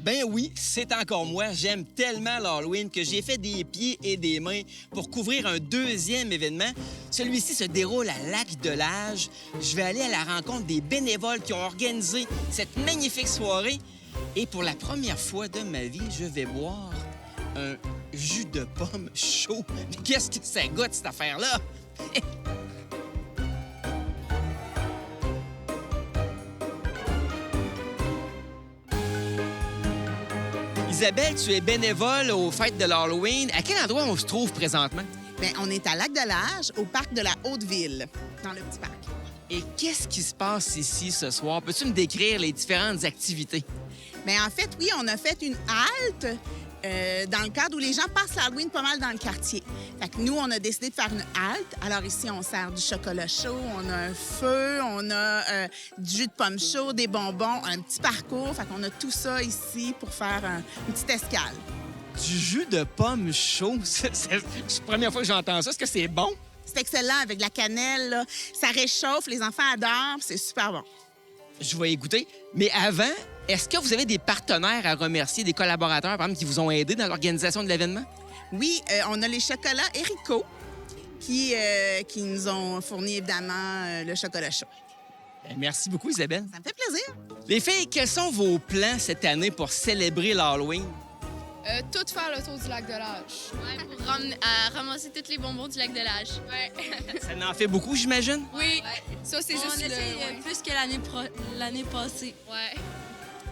Ben oui, c'est encore moi. J'aime tellement l'Halloween que j'ai fait des pieds et des mains pour couvrir un deuxième événement. Celui-ci se déroule à Lac-de-L'Âge. Je vais aller à la rencontre des bénévoles qui ont organisé cette magnifique soirée. Et pour la première fois de ma vie, je vais boire un jus de pomme chaud. Mais qu'est-ce que ça goûte, cette affaire-là? Isabelle, tu es bénévole aux fêtes de l'Halloween. À quel endroit on se trouve présentement? Bien, on est à Lac-de-L'Âge, au parc de la Haute-Ville, dans le petit parc. Et qu'est-ce qui se passe ici ce soir? Peux-tu me décrire les différentes activités? Bien, en fait, oui, on a fait une halte dans le cadre où les gens passent l'Halloween pas mal dans le quartier. Fait que nous, on a décidé de faire une halte. Alors ici, on sert du chocolat chaud, on a un feu, on a du jus de pomme chaud, des bonbons, un petit parcours. Fait qu'on a tout ça ici pour faire une petite escale. Du jus de pomme chaud? C'est la première fois que j'entends ça. Est-ce que c'est bon? C'est excellent avec de la cannelle, là. Ça réchauffe, les enfants adorent, c'est super bon. Je vais y goûter. Mais avant, est-ce que vous avez des partenaires à remercier, des collaborateurs, par exemple, qui vous ont aidé dans l'organisation de l'événement? Oui, on a les chocolats Erico qui nous ont fourni, évidemment, le chocolat chaud. Merci beaucoup, Isabelle. Ça me fait plaisir. Les filles, quels sont vos plans cette année pour célébrer l'Halloween? Tout faire le tour du lac de l'Âge. Ouais, pour ramasser tous les bonbons du lac de l'Âge. Ouais. Ça en fait beaucoup, j'imagine? Oui. Ça, c'est juste essaie plus que l'année passée. Ouais.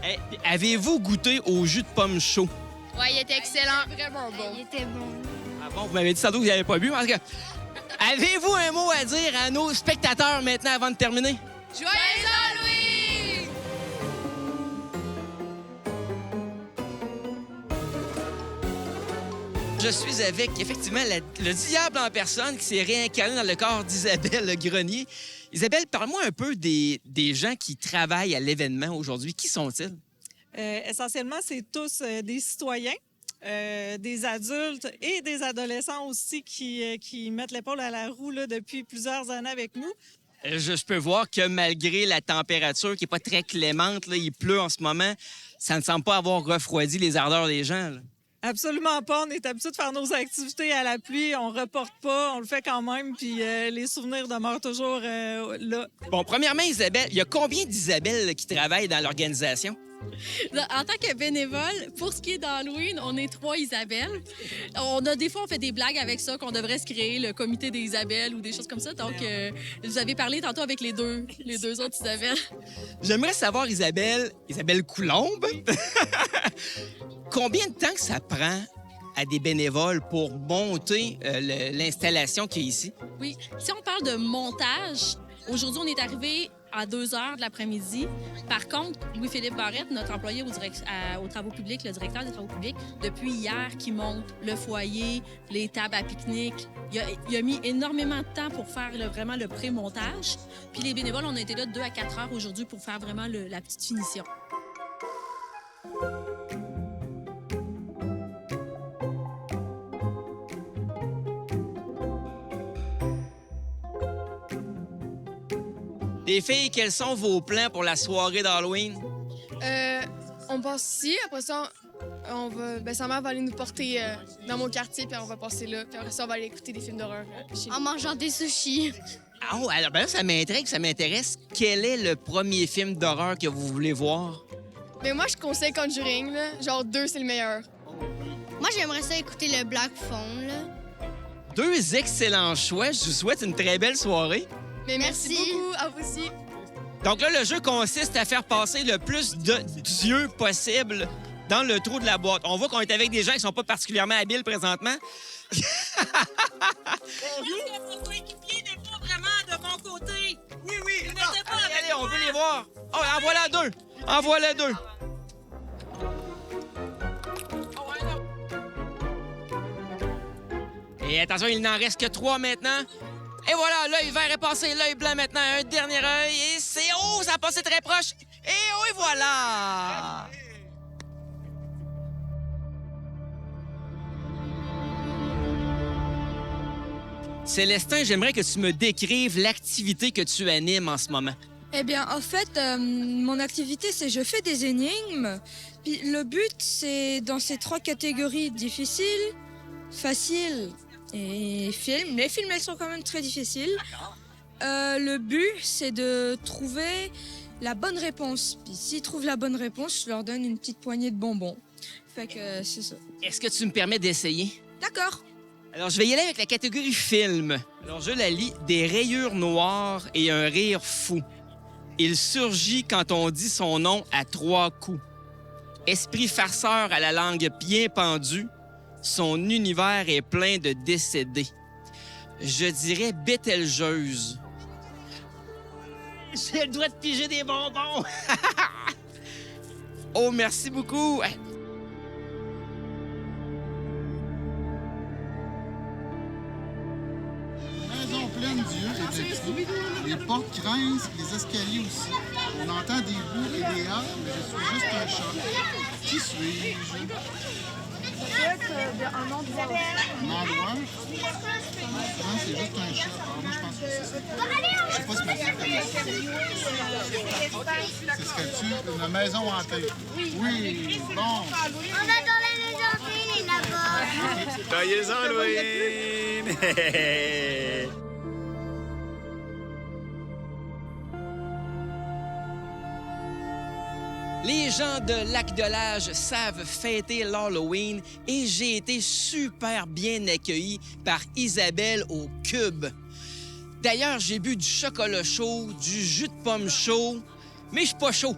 Hey, avez-vous goûté au jus de pomme chaud? Ouais, il était excellent. Vraiment bon. Il était bon. Ah bon, vous m'avez dit tantôt que vous n'avez pas bu. En tout cas, avez-vous un mot à dire à nos spectateurs maintenant avant de terminer? Joyeux Halloween! Je suis avec, effectivement, le diable en personne qui s'est réincarné dans le corps d'Isabelle Grenier. Isabelle, parle-moi un peu des gens qui travaillent à l'événement aujourd'hui. Qui sont-ils? Essentiellement, c'est tous des citoyens, des adultes et des adolescents aussi qui mettent l'épaule à la roue là, depuis plusieurs années avec nous. Je peux voir que malgré la température qui n'est pas très clémente, là, il pleut en ce moment, ça ne semble pas avoir refroidi les ardeurs des gens. Là. Absolument pas. On est habitué de faire nos activités à la pluie. On reporte pas. On le fait quand même. Puis les souvenirs demeurent toujours là. Bon, premièrement, Isabelle, il y a combien d'Isabelle qui travaillent dans l'organisation? En tant que bénévole, pour ce qui est d'Halloween, on est 3 Isabelle. Des fois, on fait des blagues avec ça, qu'on devrait se créer le comité des Isabelles ou des choses comme ça. Donc, vous avez parlé tantôt avec les deux autres Isabelles. J'aimerais savoir, Isabelle Coulombe, combien de temps que ça prend à des bénévoles pour monter l'installation qui est ici? Oui. Si on parle de montage, aujourd'hui, on est arrivé à 2 heures de l'après-midi. Par contre, Louis-Philippe Barrette, notre employé aux travaux publics, le directeur des travaux publics, depuis hier, qui monte le foyer, les tables à pique-nique, il a mis énormément de temps pour faire vraiment le pré-montage. Puis les bénévoles, on a été là de 2 à 4 heures aujourd'hui pour faire vraiment la petite finition. Les filles, quels sont vos plans pour la soirée d'Halloween? On passe ici. Après ça, sa mère va aller nous porter dans mon quartier, puis on va passer là. Puis après ça, on va aller écouter des films d'horreur chez nous. En mangeant des sushis. Ah, oh, alors ben là, ça m'intrigue, ça m'intéresse. Quel est le premier film d'horreur que vous voulez voir? Mais moi, je conseille Conjuring, là. Genre 2, c'est le meilleur. Moi, j'aimerais ça écouter le Black Phone, là. 2 excellents choix. Je vous souhaite une très belle soirée. Mais merci beaucoup, à vous aussi. Donc là, le jeu consiste à faire passer le plus d'yeux possible dans le trou de la boîte. On voit qu'on est avec des gens qui sont pas particulièrement habiles présentement. Votre coéquipier n'est pas vraiment de mon côté. Oui. Ne mettez pas avec Allez, on moi. veut les voir. Oh, en voilà 2. En voilà 2. Et attention, il n'en reste que 3 maintenant. Et voilà, l'œil vert est passé, l'œil blanc maintenant, un dernier œil. Et c'est... Oh, ça a passé très proche. Et voilà! Célestin, j'aimerais que tu me décrives l'activité que tu animes en ce moment. Eh bien, en fait, mon activité, c'est je fais des énigmes. Puis le but, c'est dans ces 3 catégories, difficile, facile et film. Les films, elles sont quand même très difficiles. Le but, c'est de trouver la bonne réponse. Puis s'ils trouvent la bonne réponse, je leur donne une petite poignée de bonbons. Fait que c'est ça. Est-ce que tu me permets d'essayer? D'accord. Alors, je vais y aller avec la catégorie film. Alors, je la lis. Des rayures noires et un rire fou. Il surgit quand on dit son nom à 3 coups. Esprit farceur à la langue bien pendue, son univers est plein de décédés. Je dirais bételgeuse. J'ai le droit de piger des bonbons. Oh, merci beaucoup. Maison pleine d'yeux et de cris. Les portes grincent, les escaliers aussi. On entend des bouts et des hâles, mais je suis juste un chat. Qui suis-je? Un endroit? Un endroit? Non, c'est juste un chat. Alors moi, je pense que c'est ça. Je sais pas si ma fille connaît ça. Ce serait-tu une maison hantée? Oui. Bon. On va dans la maison hantée, là-bas. Joyeux Halloween! Les gens de Lac-de-L'Âge savent fêter l'Halloween et j'ai été super bien accueilli par Isabelle au Cube. D'ailleurs, j'ai bu du chocolat chaud, du jus de pomme chaud, mais je suis pas chaud.